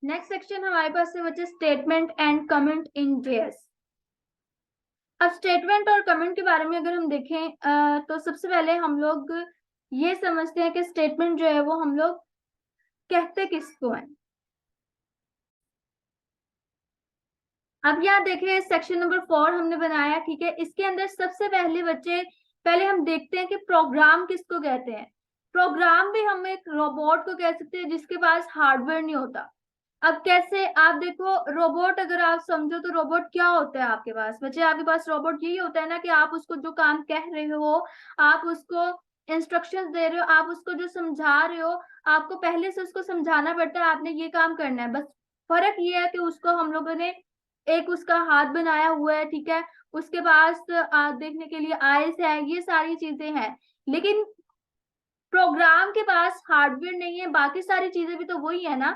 Next section हमारे पास है बच्चे statement and comment in JS. अब स्टेटमेंट और कमेंट के बारे में अगर हम देखें तो सबसे पहले हम लोग ये समझते हैं कि स्टेटमेंट जो है वो हम लोग कहते किसको है। अब यहाँ देखें सेक्शन नंबर 4 हमने बनाया, ठीक है। इसके अंदर सबसे पहले बच्चे पहले हम देखते हैं कि प्रोग्राम किसको कहते हैं। प्रोग्राम भी हम एक रोबोट को कह सकते हैं जिसके पास हार्डवेयर नहीं होता। अब कैसे, आप देखो रोबोट अगर आप समझो तो रोबोट क्या होता है आपके पास बच्चे, आपके पास रोबोट यही होता है ना कि आप उसको जो काम कह रहे हो, आप उसको इंस्ट्रक्शंस दे रहे हो, आप उसको जो समझा रहे हो, आपको पहले से उसको समझाना पड़ता है आपने ये काम करना है। बस फर्क ये है कि उसको हम लोगों ने एक उसका हाथ बनाया हुआ है, ठीक है, उसके पास देखने के लिए आईज है, ये सारी चीजें हैं। लेकिन प्रोग्राम के पास हार्डवेयर नहीं है, बाकी सारी चीजें भी तो वही है ना,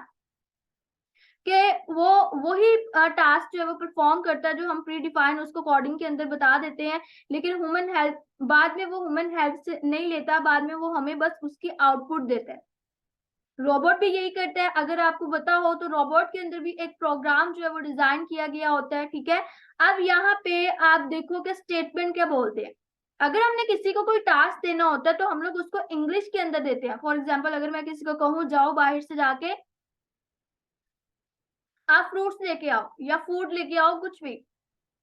कि वो वही टास्क जो है वो परफॉर्म करता है जो हम प्री डिफाइन उसको कोडिंग के अंदर बता देते हैं। लेकिन ह्यूमन हेल्प बाद में वो ह्यूमन हेल्प से नहीं लेता, बाद में वो हमें बस उसकी आउटपुट देता है। रोबोट भी यही करता है। अगर आपको पता हो तो रोबोट के अंदर भी एक प्रोग्राम जो है वो डिजाइन किया गया होता है, ठीक है। अब यहाँ पे आप देखो कि स्टेटमेंट क्या बोलते हैं। अगर हमने किसी को कोई टास्क देना होता है तो हम लोग उसको इंग्लिश के अंदर देते हैं। फॉर एग्जाम्पल अगर मैं किसी को कहूँ जाओ बाहर से जाके आप फ्रूट्स लेके आओ या फूड लेके आओ, कुछ भी,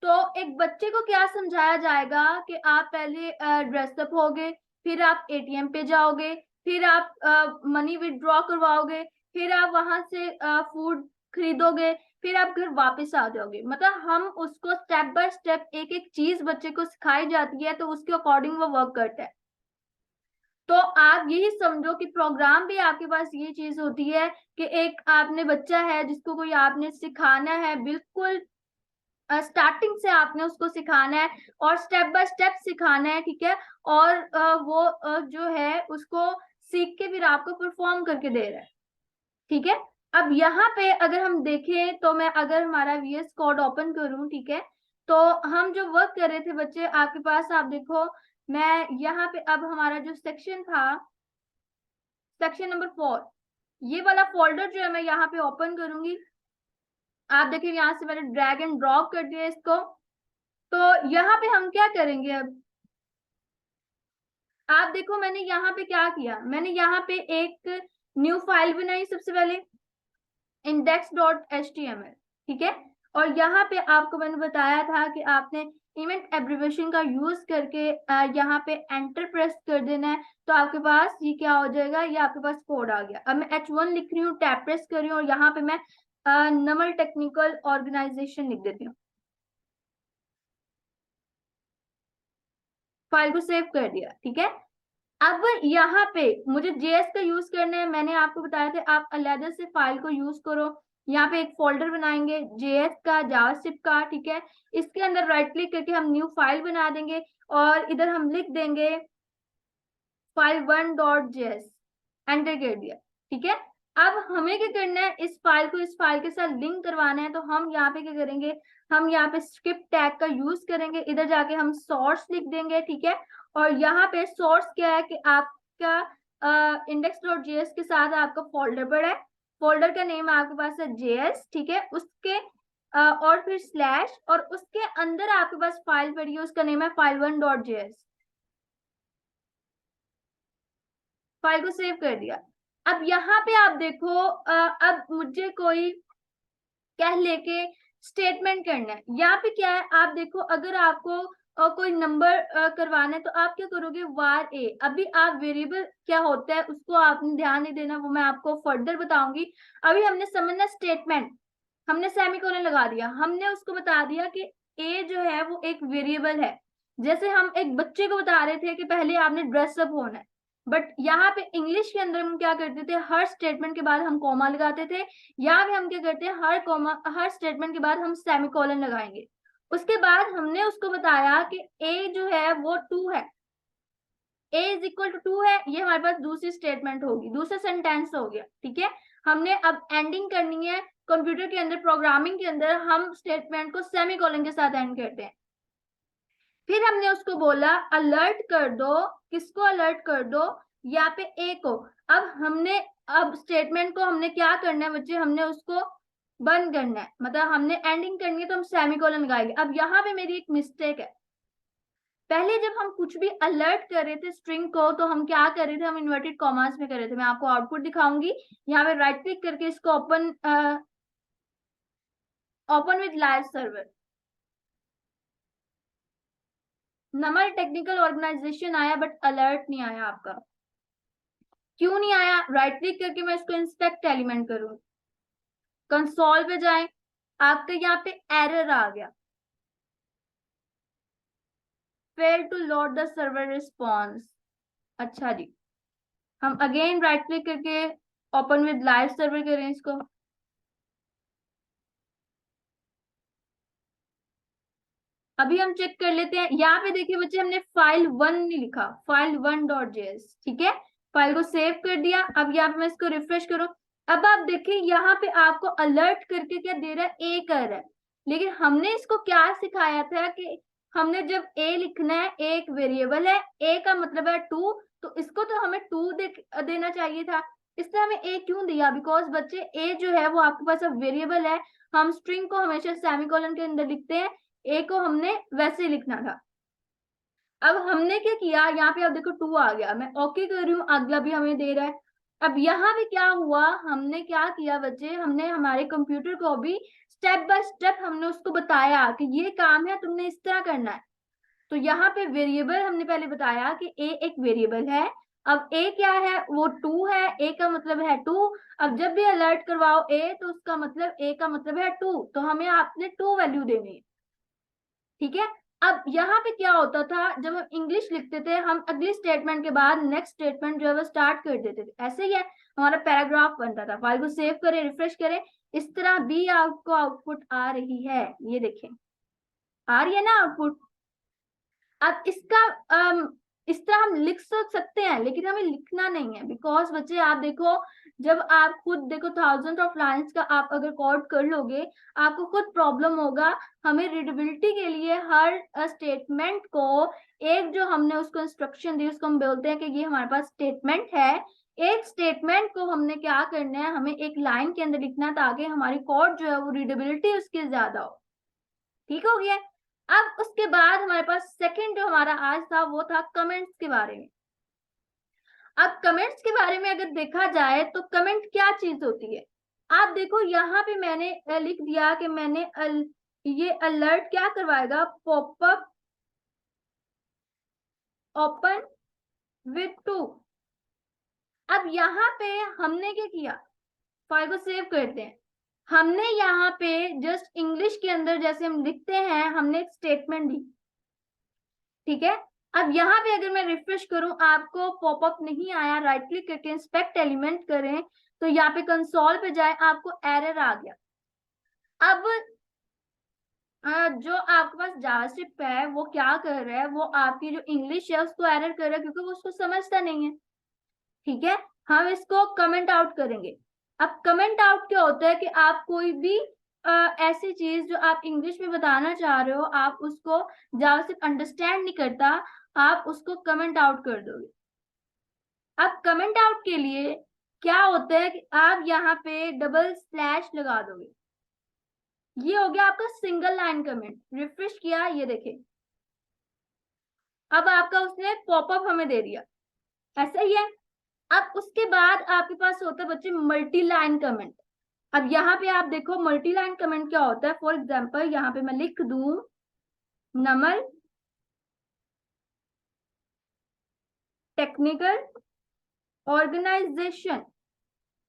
तो एक बच्चे को क्या समझाया जाएगा कि आप पहले ड्रेसअप होगे, फिर आप एटीएम पे जाओगे, फिर आप मनी विड्रॉ करवाओगे, फिर आप वहां से फूड खरीदोगे, फिर आप घर वापस आ जाओगे। मतलब हम उसको स्टेप बाय स्टेप एक एक चीज बच्चे को सिखाई जाती है तो उसके अकॉर्डिंग वो वर्क करता है। तो आप यही समझो कि प्रोग्राम भी आपके पास ये चीज होती है कि एक आपने बच्चा है जिसको कोई आपने सिखाना है, बिल्कुल स्टार्टिंग से आपने उसको सिखाना है और स्टेप बाय स्टेप सिखाना है, ठीक है। और वो जो है उसको सीख के फिर आपको परफॉर्म करके दे रहा है, ठीक है। अब यहाँ पे अगर हम देखें तो मैं अगर हमारा वीएस कोड ओपन करूं, ठीक है, तो हम जो वर्क कर रहे थे बच्चे आपके पास, आप देखो मैं यहाँ पे अब हमारा जो सेक्शन था, सेक्शन नंबर 4, ये वाला फोल्डर जो है मैं यहाँ पे ओपन करूंगी। आप देखिए यहाँ से मैंने ड्रैग एंड ड्रॉप कर दिया इसको। तो यहाँ पे हम क्या करेंगे अब, आप देखो मैंने यहाँ पे क्या किया, मैंने यहाँ पे एक न्यू फाइल बनाई सबसे पहले, index.html, ठीक है। और यहाँ पे आपको मैंने बताया था कि आपने इवेंट एब्रीवेशन का यूज करके यहाँ पे एंटर प्रेस कर देना है, तो आपके पास ये क्या हो जाएगा, ये आपके पास कोड आ गया। अब मैं H1 लिख रही हूँ, टैब प्रेस कर रही हूँ और यहाँ पे मैं नमल टेक्निकल ऑर्गेनाइजेशन लिख देती हूँ, फाइल को सेव कर दिया, ठीक है। अब यहाँ पे मुझे जेएस का यूज करना है, मैंने आपको बताया था आप अलग से फाइल को यूज करो। यहाँ पे एक फोल्डर बनाएंगे जेएस का, जावास्क्रिप्ट का, ठीक है। इसके अंदर राइट क्लिक करके हम न्यू फाइल बना देंगे और इधर हम लिख देंगे file1.js, एंटर कर दिया, ठीक है। अब हमें क्या करना है, इस फाइल को इस फाइल के साथ लिंक करवाना है, तो हम यहाँ पे क्या करेंगे, हम यहाँ पे स्क्रिप्ट टैग का यूज करेंगे, इधर जाके हम सोर्स लिख देंगे, ठीक है। और यहाँ पे सोर्स क्या है कि आपका index.js के साथ आपका फोल्डर पड़ा है, फोल्डर का नेम आपके पास है js, ठीक है। उसके और फिर स्लैश और उसके अंदर आपके पास फाइल पड़ी है, उसका नेम है file1.js, फाइल को सेव कर दिया। अब यहाँ पे आप देखो अब मुझे कोई कह लेके स्टेटमेंट करना है, यहाँ पे क्या है आप देखो, अगर आपको कोई नंबर करवाना है तो आप क्या करोगे, var a। अभी आप वेरिएबल क्या होता है उसको आपने ध्यान नहीं देना, वो मैं आपको फर्दर बताऊंगी। अभी हमने समझना स्टेटमेंट, हमने सेमीकोलन लगा दिया, हमने उसको बता दिया कि a जो है वो एक वेरिएबल है। जैसे हम एक बच्चे को बता रहे थे कि पहले आपने ड्रेसअप होना है, बट यहाँ पे इंग्लिश के अंदर हम क्या करते थे, हर स्टेटमेंट के बाद हम कॉमा लगाते थे। यहाँ पे हम क्या करते हैं, हर स्टेटमेंट के बाद हम सेमीकोलन लगाएंगे। उसके बाद हमने उसको बताया कि ए जो है वो 2 है, ए इज इक्वल टू 2 है, ये हमारे पास दूसरी स्टेटमेंट होगी, दूसरा सेंटेंस हो गया, ठीक है। हमने अब एंडिंग करनी है, कंप्यूटर के अंदर प्रोग्रामिंग के अंदर हम स्टेटमेंट को सेमीकोलन के साथ एंड करते हैं। फिर हमने उसको बोला अलर्ट कर दो, किसको अलर्ट कर दो, यहाँ पे ए को। अब हमने अब स्टेटमेंट को हमने क्या करना है बच्चे, हमने उसको बंद करना है, मतलब हमने एंडिंग करनी है तो हम सेमीकोलन लगाएंगे। अब यहाँ पे मेरी एक मिस्टेक है, पहले जब हम कुछ भी अलर्ट कर रहे थे स्ट्रिंग को तो हम क्या कर रहे थे, हम इन्वर्टेड कॉमास में कर रहे थे। मैं आपको आउटपुट दिखाऊंगी, यहाँ पे राइट क्लिक करके इसको ओपन विद लाइव सर्वर। नमल टेक्निकल ऑर्गेनाइजेशन आया बट अलर्ट नहीं आया आपका। क्यों नहीं आया? राइट क्लिक करके मैं इसको इंस्पेक्ट एलिमेंट करूँ, कंसोल पे जाएं, आपका यहाँ पे एरर आ गया, fail to load the server response. अच्छा जी, हम अगेन राइट क्लिक करके ओपन विद लाइव सर्वर करें इसको। अभी हम चेक कर लेते हैं, यहाँ पे देखिए बच्चे हमने फाइल 1 नहीं लिखा, फाइल 1.js, ठीक है, फाइल को सेव कर दिया। अब यहाँ पे मैं इसको रिफ्रेश करूं, अब आप देखिए यहाँ पे आपको अलर्ट करके क्या दे रहा है, ए कर रहा है। लेकिन हमने इसको क्या सिखाया था कि हमने जब ए लिखना है, ए एक वेरिएबल है, ए का मतलब है 2, तो इसको तो हमें 2 देना चाहिए था। इसने हमें ए क्यों दिया? बिकॉज बच्चे ए जो है वो आपके पास अब वेरिएबल है, हम स्ट्रिंग को हमेशा सेमीकोलन के अंदर लिखते हैं, ए को हमने वैसे लिखना था। अब हमने क्या किया, यहाँ पे अब देखो 2 आ गया, मैं ओके कर रही हूँ, अगला भी हमें दे रहा है। अब यहाँ पे क्या हुआ, हमने क्या किया बच्चे, हमने हमारे कंप्यूटर को भी स्टेप बाय स्टेप हमने उसको बताया कि ये काम है, तुमने इस तरह करना है। तो यहाँ पे वेरिएबल हमने पहले बताया कि ए एक वेरिएबल है। अब ए क्या है, वो 2 है, ए का मतलब है 2। अब जब भी अलर्ट करवाओ ए तो उसका मतलब ए का मतलब है 2, तो हमें आपने 2 वैल्यू देनी है, ठीक है। अब यहाँ पे क्या होता था, जब हम इंग्लिश लिखते थे हम अगली स्टेटमेंट के बाद नेक्स्ट स्टेटमेंट जो है वो स्टार्ट कर देते थे, ऐसे ही है हमारा पैराग्राफ बनता था। फाइल को सेव करें, रिफ्रेश करें, इस तरह भी आपको आउटपुट आ रही है, ये देखें आ रही है ना आउटपुट। अब इसका इस तरह हम लिख सकते हैं लेकिन हमें लिखना नहीं है, बिकॉज बच्चे आप देखो, जब आप खुद देखो थाउजेंड ऑफ लाइंस का आप अगर कोड कर लोगे आपको खुद प्रॉब्लम होगा। हमें रीडेबिलिटी के लिए हर स्टेटमेंट को, एक जो हमने उसको इंस्ट्रक्शन दी उसको हम बोलते हैं कि ये हमारे पास स्टेटमेंट है, एक स्टेटमेंट को हमने क्या करना है, हमें एक लाइन के अंदर लिखना ताकि हमारी कोड जो है वो रीडेबिलिटी उसकी ज्यादा हो। ठीक हो गया। अब उसके बाद हमारे पास सेकंड जो हमारा आज था वो था कमेंट्स के बारे में। अब कमेंट्स के बारे में अगर देखा जाए तो कमेंट क्या चीज होती है, आप देखो यहाँ पे मैंने लिख दिया कि मैंने ये अलर्ट क्या करवाएगा, पॉपअप ओपन विथ 2। अब यहाँ पे हमने क्या किया, फाइल को सेव करते हैं, हमने यहाँ पे जस्ट इंग्लिश के अंदर जैसे हम लिखते हैं हमने एक स्टेटमेंट दी, ठीक है। अब यहाँ पे अगर मैं रिफ्रेश करूं आपको पॉपअप नहीं आया, राइट क्लिक करके इंस्पेक्ट एलिमेंट करें तो यहाँ पे कंसोल पे जाए, आपको एरर आ गया। अब जो आपके पास जावास्क्रिप्ट है वो क्या कर रहा है, वो आपकी जो इंग्लिश है उसको एरर कर रहा है क्योंकि वो उसको समझता नहीं है, ठीक है। हम इसको कमेंट आउट करेंगे। अब कमेंट आउट क्या होता है कि आप कोई भी ऐसी चीज जो आप इंग्लिश में बताना चाह रहे हो आप उसको जावास्क्रिप्ट अंडरस्टैंड नहीं करता, आप उसको कमेंट आउट कर दोगे। अब कमेंट आउट के लिए क्या होता है कि आप यहाँ पे डबल स्लैश लगा दोगे, ये हो गया आपका सिंगल लाइन कमेंट। रिफ्रेश किया, ये देखें अब आपका उसने पॉपअप हमें दे दिया, ऐसा ही है। अब उसके बाद आपके पास होता है बच्चे मल्टी लाइन कमेंट। अब यहाँ पे आप देखो मल्टी लाइन कमेंट क्या होता है, फॉर एग्जाम्पल यहाँ पे मैं लिख दूं नमल टेक्निकल ऑर्गेनाइजेशन।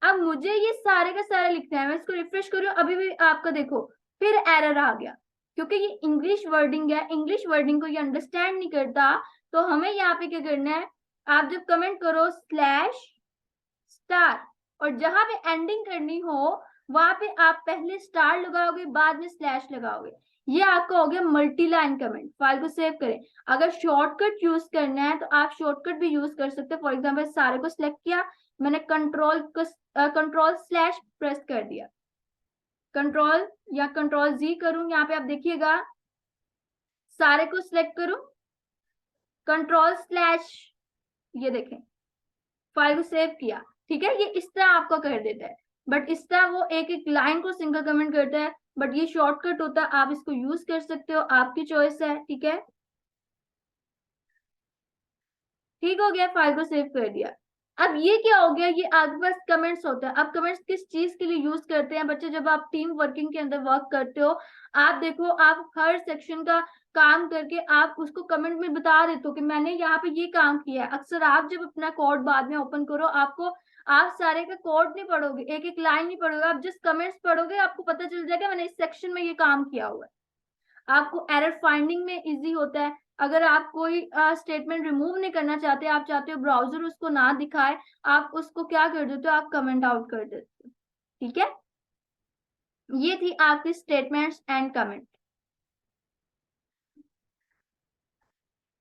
अब मुझे ये सारे का सारे लिखना है, मैं इसको रिफ्रेश करूं अभी भी आपका देखो फिर एरर आ गया क्योंकि ये इंग्लिश वर्डिंग है, इंग्लिश वर्डिंग को ये अंडरस्टैंड नहीं करता। तो हमें यहाँ पे क्या करना है, आप जब कमेंट करो स्लैश स्टार और जहां पे एंडिंग करनी हो वहां पे आप पहले स्टार लगाओगे बाद में स्लैश लगाओगे, ये आपका हो गया मल्टी लाइन कमेंट। फाइल को सेव करें, अगर शॉर्टकट यूज करना है तो आप शॉर्टकट भी यूज कर सकते हैं। फॉर एग्जाम्पल सारे को सिलेक्ट किया, मैंने कंट्रोल स्लैश प्रेस कर दिया, कंट्रोल या कंट्रोल जी करूं, यहाँ पे आप देखिएगा सारे को सिलेक्ट करूं, कंट्रोल स्लैश, ये देखें फाइल को सेव किया। ठीक है, ये इस तरह आपको कर देता है, बट इस तरह वो एक एक लाइन को सिंगल कमेंट करता है, बट ये शॉर्टकट होता है, आप इसको यूज कर सकते हो, आपकी चॉइस है। ठीक है, ठीक हो गया, फाइल को सेव कर दिया। अब ये क्या हो गया, ये आपके पास कमेंट्स होता है। अब कमेंट्स किस चीज के लिए यूज करते हैं बच्चे, जब आप टीम वर्किंग के अंदर वर्क करते हो, आप देखो आप हर सेक्शन का काम करके आप उसको कमेंट में बता देते हो कि मैंने यहाँ पे ये काम किया है। अक्सर आप जब अपना कोड बाद में ओपन करो, आपको आप सारे का कोड नहीं पढ़ोगे, एक एक लाइन नहीं पढ़ोगे, आप जस्ट कमेंट्स पढ़ोगे, आपको पता चल जाएगा मैंने इस सेक्शन में ये काम किया हुआ है। आपको एरर फाइंडिंग में इजी होता है। अगर आप कोई स्टेटमेंट रिमूव नहीं करना चाहते, आप चाहते हो ब्राउजर उसको ना दिखाए, आप उसको क्या कर देते हो, आप कमेंट आउट कर देते हो। ठीक है, ये थी आपकी स्टेटमेंट्स एंड कमेंट।